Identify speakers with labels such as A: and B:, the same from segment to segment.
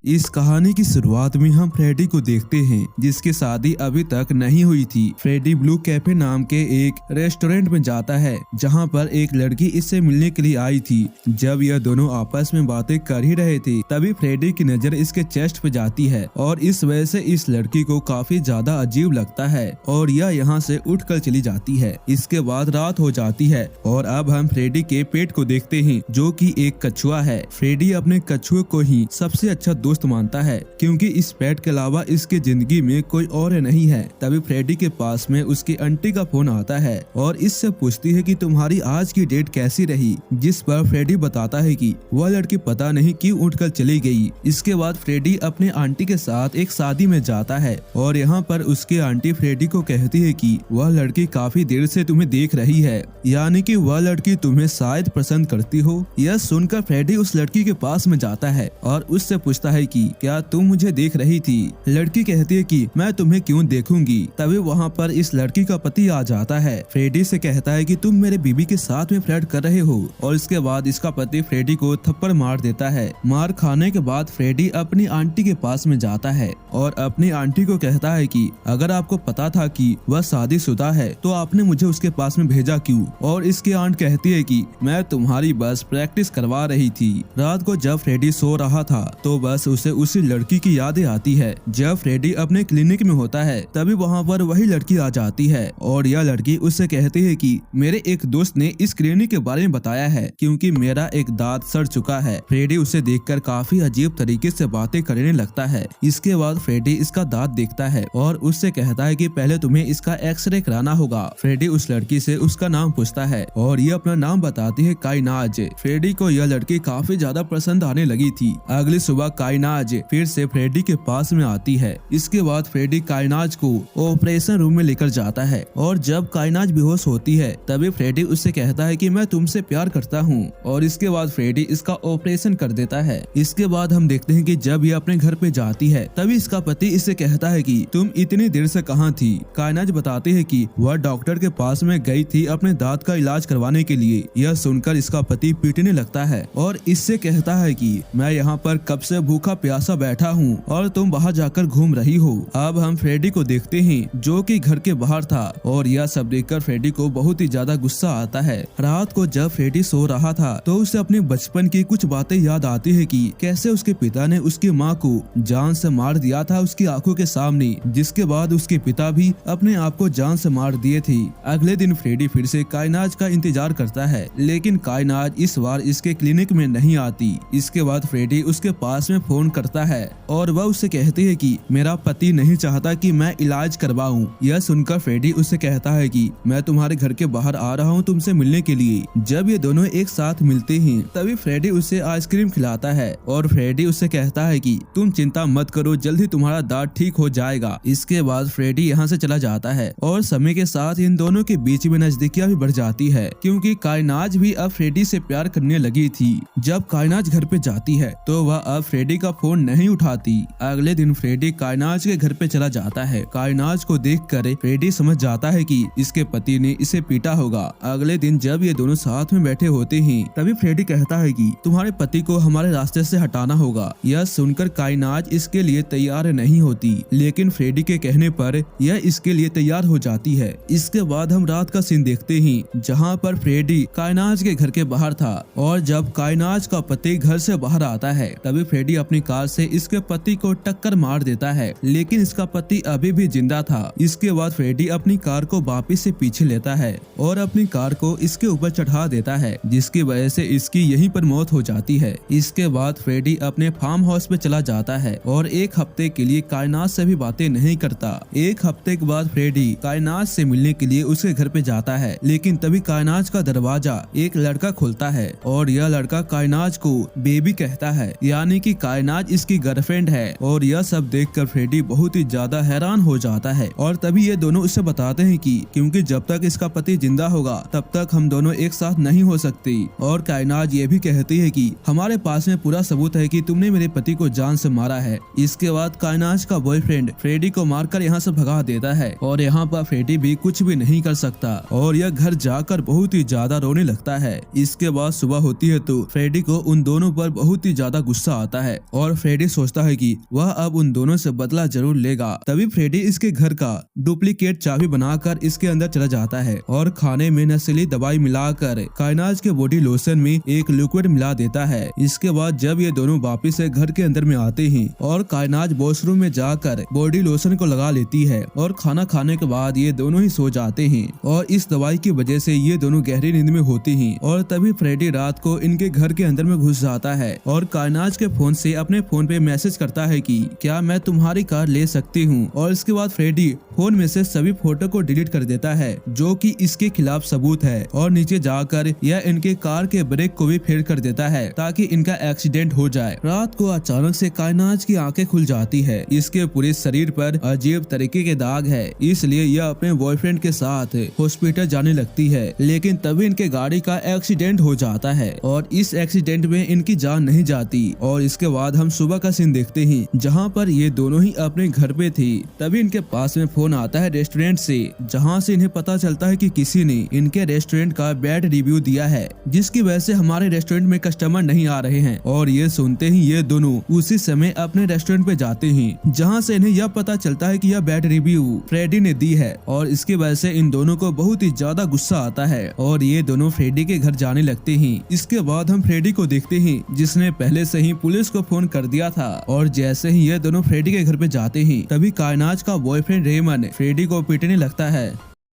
A: इस कहानी की शुरुआत में हम फ्रेडी को देखते हैं जिसकी शादी अभी तक नहीं हुई थी। फ्रेडी ब्लू कैफे नाम के एक रेस्टोरेंट में जाता है जहां पर एक लड़की इससे मिलने के लिए आई थी। जब यह दोनों आपस में बातें कर ही रहे थे तभी फ्रेडी की नजर इसके चेस्ट पे जाती है और इस वजह से इस लड़की को काफी ज्यादा अजीब लगता है और यह यहाँ से उठकर चली जाती है। इसके बाद रात हो जाती है और अब हम फ्रेडी के पेट को देखते हैं जो कि एक कछुआ है। फ्रेडी अपने कछुए को ही सबसे अच्छा दोस्त मानता है क्योंकि इस पेट के अलावा इसकी जिंदगी में कोई और नहीं है। तभी फ्रेडी के पास में उसकी आंटी का फोन आता है और इससे पूछती है कि तुम्हारी आज की डेट कैसी रही, जिस पर फ्रेडी बताता है कि वह लड़की पता नहीं क्यों उठकर चली गई। इसके बाद फ्रेडी अपने आंटी के साथ एक शादी में जाता है और यहाँ पर उसकी आंटी फ्रेडी को कहती है कि वह लड़की काफी देर से तुम्हें देख रही है, यानी कि वह लड़की तुम्हें शायद पसंद करती हो। यह सुनकर फ्रेडी उस लड़की के पास में जाता है और उससे पूछता है कि क्या तुम मुझे देख रही थी। लड़की कहती है कि मैं तुम्हें क्यों देखूंगी। तभी वहाँ पर इस लड़की का पति आ जाता है। फ्रेडी से कहता है कि तुम मेरे बीबी के साथ में फ्लर्ट कर रहे हो और इसके बाद इसका पति फ्रेडी को थप्पड़ मार देता है। मार खाने के बाद फ्रेडी अपनी आंटी के पास में जाता है और अपनी आंटी को कहता है कि अगर आपको पता था कि वह शादीशुदा है तो आपने मुझे उसके पास में भेजा क्यों। और इसकी आंट कहती है कि मैं तुम्हारी बस प्रैक्टिस करवा रही थी। रात को जब फ्रेडी सो रहा था तो बस उसे उसी लड़की की यादें आती है। जब फ्रेडी अपने क्लिनिक में होता है तभी वहाँ पर वही लड़की आ जाती है और यह लड़की उससे कहती है कि मेरे एक दोस्त ने इस क्लिनिक के बारे में बताया है क्योंकि मेरा एक दांत सड़ चुका है। फ्रेडी उसे देखकर काफी अजीब तरीके से बातें करने लगता है। इसके बाद फ्रेडी इसका दांत देखता है और उससे कहता है कि पहले तुम्हें इसका एक्सरे कराना होगा। फ्रेडी उस लड़की से उसका नाम पूछता है और ये अपना नाम बताती है, काइनाज। फ्रेडी को यह लड़की काफी ज्यादा पसंद आने लगी थी। अगली सुबह काइनाज फिर से फ्रेडी के पास में आती है। इसके बाद फ्रेडी काइनाज को ऑपरेशन रूम में लेकर जाता है और जब काइनाज बेहोश होती है तभी फ्रेडी उससे कहता है कि मैं तुमसे प्यार करता हूँ और इसके बाद फ्रेडी इसका ऑपरेशन कर देता है। इसके बाद हम देखते हैं कि जब ये अपने घर पे जाती है तभी इसका पति इससे कहता है कि तुम इतनी देर से कहाँ थी। काइनाज बताती है कि वह डॉक्टर के पास में गई थी अपने दांत का इलाज करवाने के लिए। यह सुनकर इसका पति पीटने लगता है और इससे कहता है कि मैं यहाँ पर कब से भूखा प्यासा बैठा हूँ और तुम बाहर जाकर घूम रही हो। अब हम फ्रेडी को देखते हैं जो कि घर के बाहर था और यह सब देखकर फ्रेडी को बहुत ही ज्यादा गुस्सा आता है। रात को जब फ्रेडी सो रहा था तो उसे अपने बचपन की कुछ बातें याद आती है कि कैसे उसके पिता ने उसकी माँ को जान से मार दिया था उसकी आंखों के सामने, जिसके बाद उसके पिता भी अपने आप को जान से मार दिए थे। अगले दिन फ्रेडी फिर से काइनाज का इंतजार करता है लेकिन काइनाज इस बार इसके क्लिनिक में नहीं आती। इसके बाद फ्रेडी उसके पास में फोन करता है और वह उससे कहती है कि मेरा पति नहीं चाहता कि मैं इलाज करवाऊं। यह सुनकर फ्रेडी उससे कहता है कि मैं तुम्हारे घर के बाहर आ रहा हूं तुमसे मिलने के लिए। जब ये दोनों एक साथ मिलते हैं तभी फ्रेडी उसे आइसक्रीम खिलाता है और फ्रेडी उससे कहता है कि तुम चिंता मत करो, जल्दी तुम्हारा दांत ठीक हो जाएगा। इसके बाद फ्रेडी यहाँ से चला जाता है और समय के साथ इन दोनों के बीच में नजदीकियां भी बढ़ जाती है क्योंकि काइनाज भी अब फ्रेडी से प्यार करने लगी थी। जब काइनाज घर पे जाती है तो वह अब फ्रेडी का फोन नहीं उठाती। अगले दिन फ्रेडी काइनाज के घर पे चला जाता है। काइनाज को देखकर फ्रेडी समझ जाता है कि इसके पति ने इसे पीटा होगा। अगले दिन जब ये दोनों साथ में बैठे होते हैं तभी फ्रेडी कहता है कि तुम्हारे पति को हमारे रास्ते से हटाना होगा। यह सुनकर काइनाज इसके लिए तैयार नहीं होती लेकिन फ्रेडी के कहने पर यह इसके लिए तैयार हो जाती है। इसके बाद हम रात का सीन देखते हैं जहाँ पर फ्रेडी काइनाज के घर के बाहर था और जब काइनाज का पति घर से बाहर आता है तभी फ्रेडी अपनी कार से इसके पति को टक्कर मार देता है लेकिन इसका पति अभी भी जिंदा था। इसके बाद फ्रेडी अपनी कार को वापिस से पीछे लेता है और अपनी कार को इसके ऊपर चढ़ा देता है जिसकी वजह से इसकी यहीं पर मौत हो जाती है। इसके बाद फ्रेडी अपने फार्म हाउस में चला जाता है और एक हफ्ते के लिए काइनाज से भी बातें नहीं करता। एक हफ्ते के बाद फ्रेडी काइनाज से मिलने के लिए उसके घर पे जाता है लेकिन तभी काइनाज का दरवाजा एक लड़का खोलता है और यह लड़का काइनाज को बेबी कहता है, यानी कि काइनाज इसकी गर्लफ्रेंड है। और यह सब देखकर फ्रेडी बहुत ही ज्यादा हैरान हो जाता है और तभी ये दोनों उससे बताते हैं कि क्योंकि जब तक इसका पति जिंदा होगा तब तक हम दोनों एक साथ नहीं हो सकती। और काइनाज ये भी कहती है कि हमारे पास में पूरा सबूत है कि तुमने मेरे पति को जान से मारा है। इसके बाद काइनाज का बॉयफ्रेंड फ्रेडी को मारकर यहाँ से भगा देता है और यहाँ पर फ्रेडी भी कुछ भी नहीं कर सकता और यह घर जाकर बहुत ही ज्यादा रोने लगता है। इसके बाद सुबह होती है तो फ्रेडी को उन दोनों पर बहुत ही ज्यादा गुस्सा आता है और फ्रेडी सोचता है कि वह अब उन दोनों से बदला जरूर लेगा। तभी फ्रेडी इसके घर का डुप्लीकेट चाबी बनाकर इसके अंदर चला जाता है और खाने में नशीली दवाई मिलाकर कायनाज के बॉडी लोशन में एक लिक्विड मिला देता है। इसके बाद जब ये दोनों वापिस से घर के अंदर में आते हैं और कायनाज वॉशरूम में जाकर बॉडी लोशन को लगा लेती है और खाना खाने के बाद ये दोनों ही सो जाते हैं और इस दवाई की वजह से ये दोनों गहरी नींद में होते हैं। और तभी फ्रेडी रात को इनके घर के अंदर में घुस जाता है और कायनाज के फोन से अपने फोन पे मैसेज करता है कि क्या मैं तुम्हारी कार ले सकती हूँ। और इसके बाद फ्रेडी फोन में से सभी फोटो को डिलीट कर देता है जो कि इसके खिलाफ सबूत है और नीचे जाकर यह इनके कार के ब्रेक को भी फेल कर देता है ताकि इनका एक्सीडेंट हो जाए। रात को अचानक से कायनाज की आंखें खुल जाती है। इसके पूरे शरीर पर अजीब तरीके के दाग है, इसलिए यह अपने बॉयफ्रेंड के साथ हॉस्पिटल जाने लगती है। लेकिन तभी इनके गाड़ी का एक्सीडेंट हो जाता है और इस एक्सीडेंट में इनकी जान नहीं जाती। और इसके बाद हम सुबह का सीन देखते हैं जहाँ पर ये दोनों ही अपने घर पे थे। तभी इनके पास में फोन आता है रेस्टोरेंट से, जहाँ से इन्हें पता चलता है कि किसी ने इनके रेस्टोरेंट का बैड रिव्यू दिया है जिसकी वजह से हमारे रेस्टोरेंट में कस्टमर नहीं आ रहे हैं। और ये सुनते ही ये दोनों उसी समय अपने रेस्टोरेंट पे जाते हैं जहाँ से इन्हें यह पता चलता है कि यह बैड रिव्यू फ्रेडी ने दी है। और इसकी वजह से इन दोनों को बहुत ही ज्यादा गुस्सा आता है और ये दोनों फ्रेडी के घर जाने लगते हैं। इसके बाद हम फ्रेडी को देखते हैं जिसने पहले से ही पुलिस को फोन कर दिया था। और जैसे ही ये दोनों फ्रेडी के घर पे जाते हैं तभी कायनाज का बॉयफ्रेंड रेमन फ्रेडी को पीटने लगता है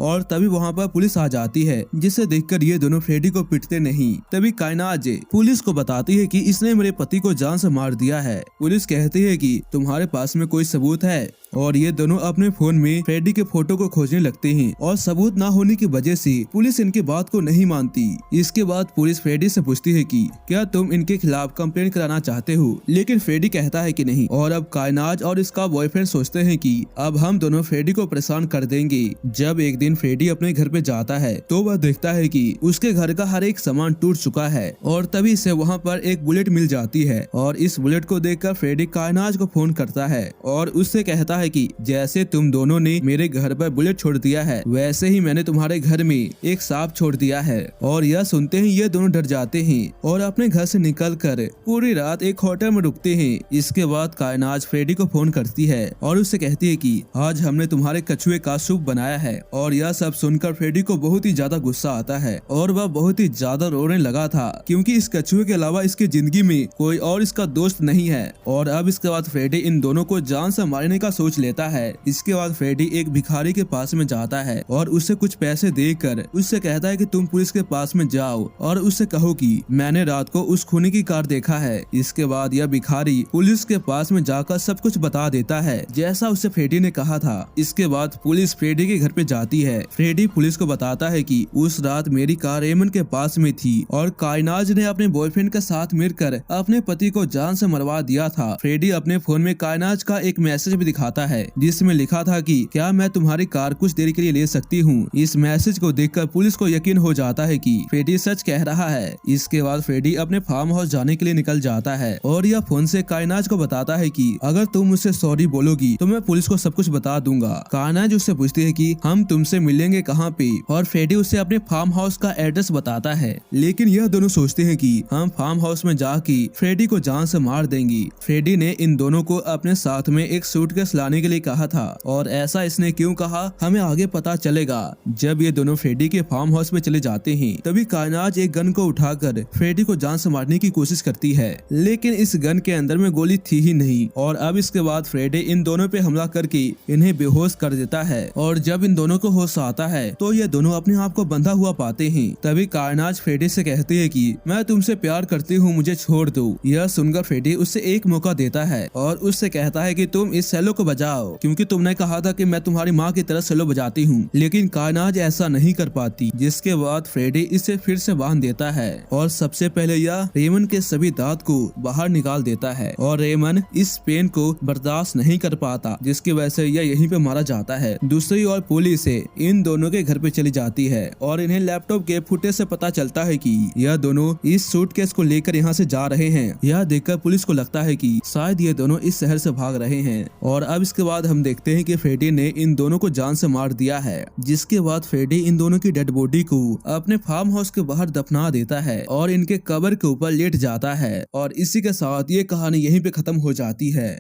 A: और तभी वहाँ पर पुलिस आ जाती है जिसे देखकर ये दोनों फ्रेडी को पीटते नहीं। तभी कायनाज पुलिस को बताती है कि इसने मेरे पति को जान से मार दिया है। पुलिस कहती है कि तुम्हारे पास में कोई सबूत है और ये दोनों अपने फोन में फ्रेडी के फोटो को खोजने लगते हैं और सबूत ना होने की वजह से पुलिस इनकी बात को नहीं मानती। इसके बाद पुलिस फ्रेडी से पूछती है कि क्या तुम इनके खिलाफ कंप्लेन कराना चाहते हो, लेकिन फ्रेडी कहता है कि नहीं। और अब कायनाज और इसका बॉयफ्रेंड सोचते हैं कि अब हम दोनों फ्रेडी को परेशान कर देंगे। जब एक दिन फ्रेडी अपने घर पे जाता है तो वह देखता है कि उसके घर का हर एक सामान टूट चुका है और तभी से वहाँ पर एक बुलेट मिल जाती है। और इस बुलेट को देखकर फ्रेडी कायनाज को फोन करता है और उससे कहता है कि जैसे तुम दोनों ने मेरे घर पर बुलेट छोड़ दिया है वैसे ही मैंने तुम्हारे घर में एक सांप छोड़ दिया है। और यह सुनते ही ये दोनों डर जाते हैं और अपने घर से निकलकर पूरी रात एक होटल में रुकते हैं। इसके बाद कायनाज फ्रेडी को फोन करती है और उससे कहती है कि आज हमने तुम्हारे कछुए का सूप बनाया है। और यह सब सुनकर फ्रेडी को बहुत ही ज्यादा गुस्सा आता है और वह बहुत ही ज्यादा रोने लगा था क्योंकि इस कछुए के अलावा इसकी जिंदगी में कोई और इसका दोस्त नहीं है। और अब इसके बाद फ्रेडी इन दोनों को जान से मारने का सोच लेता है। इसके बाद फ्रेडी एक भिखारी के पास में जाता है और उससे कुछ पैसे देकर उससे कहता है कि तुम पुलिस के पास में जाओ और उससे कहो कि मैंने रात को उस खूनी की कार देखा है। इसके बाद यह भिखारी पुलिस के पास में जाकर सब कुछ बता देता है जैसा उससे फ्रेडी ने कहा था। इसके बाद पुलिस फ्रेडी के घर पे जाती है। फ्रेडी पुलिस को बताता है कि उस रात मेरी कार रेमन के पास में थी और कायनाज ने अपने बॉयफ्रेंड के साथ मिलकर अपने पति को जान से मरवा दिया था। फ्रेडी अपने फोन में कायनाज का एक मैसेज भी दिखाता है जिसमें लिखा था कि क्या मैं तुम्हारी कार कुछ देर के लिए ले सकती हूँ। इस मैसेज को देखकर पुलिस को यकीन हो जाता है कि फ्रेडी सच कह रहा है। इसके बाद फ्रेडी अपने फार्म हाउस जाने के लिए निकल जाता है और यह फोन से कायनाज को बताता है कि अगर तुम मुझसे सॉरी बोलोगी तो मैं पुलिस को सब कुछ बता दूंगा। कायनाज उससे पूछती है कि हम तुमसे मिलेंगे कहाँ पे और फ्रेडी उसे अपने फार्म हाउस का एड्रेस बताता है। लेकिन यह दोनों सोचते हैं कि हम फार्म हाउस में जाके फ्रेडी को जान से मार देंगी। फ्रेडी ने इन दोनों को अपने साथ में एक सूटकेस लाने के लिए कहा था और ऐसा इसने क्यों कहा हमें आगे पता चलेगा। जब ये दोनों फ्रेडी के फार्म हाउस में चले जाते हैं तभी कायनाज एक गन को उठाकर फ्रेडी को जान से मारने की कोशिश करती है, लेकिन इस गन के अंदर में गोली थी ही नहीं। और अब इसके बाद फ्रेडी इन दोनों पे हमला करके इन्हें बेहोश कर देता है और जब इन दोनों को होश आता है तो ये दोनों अपने आप को बंधा हुआ पाते हैं। तभी कायनाज फ्रेडी से कहती है कि मैं तुमसे प्यार करती हूँ, मुझे छोड़ दो। यह सुनकर फ्रेडी उससे एक मौका देता है और उससे कहता है कि तुम इस सेलो को बजाओ क्योंकि तुमने कहा था कि मैं तुम्हारी माँ की तरह सेलो बजाती हूँ। लेकिन कायनाज ऐसा नहीं कर पाती, जिसके बाद फ्रेडी इसे फिर से बांध देता है और सबसे पहले यह रेमन के सभी दांत को बाहर निकाल देता है और रेमन इस पेन को बर्दाश्त नहीं कर पाता जिसकी वजह से यह यहीं पे मारा जाता है। दूसरी ओर पुलिस इन दोनों के घर पे चली जाती है और इन्हें लैपटॉप के फुटेज से पता चलता है कि यह दोनों इस सूटकेस को लेकर यहाँ से जा रहे हैं। यह देखकर पुलिस को लगता है कि शायद ये दोनों इस शहर से भाग रहे हैं। और अब इसके बाद हम देखते हैं कि फ्रेडी ने इन दोनों को जान से मार दिया है, जिसके बाद फ्रेडी इन दोनों की डेड बॉडी को अपने फार्म हाउस के बाहर दफना देता है और इनके कब्र के ऊपर लेट जाता है। और इसी के साथ ये कहानी यहीं पे खत्म हो जाती है।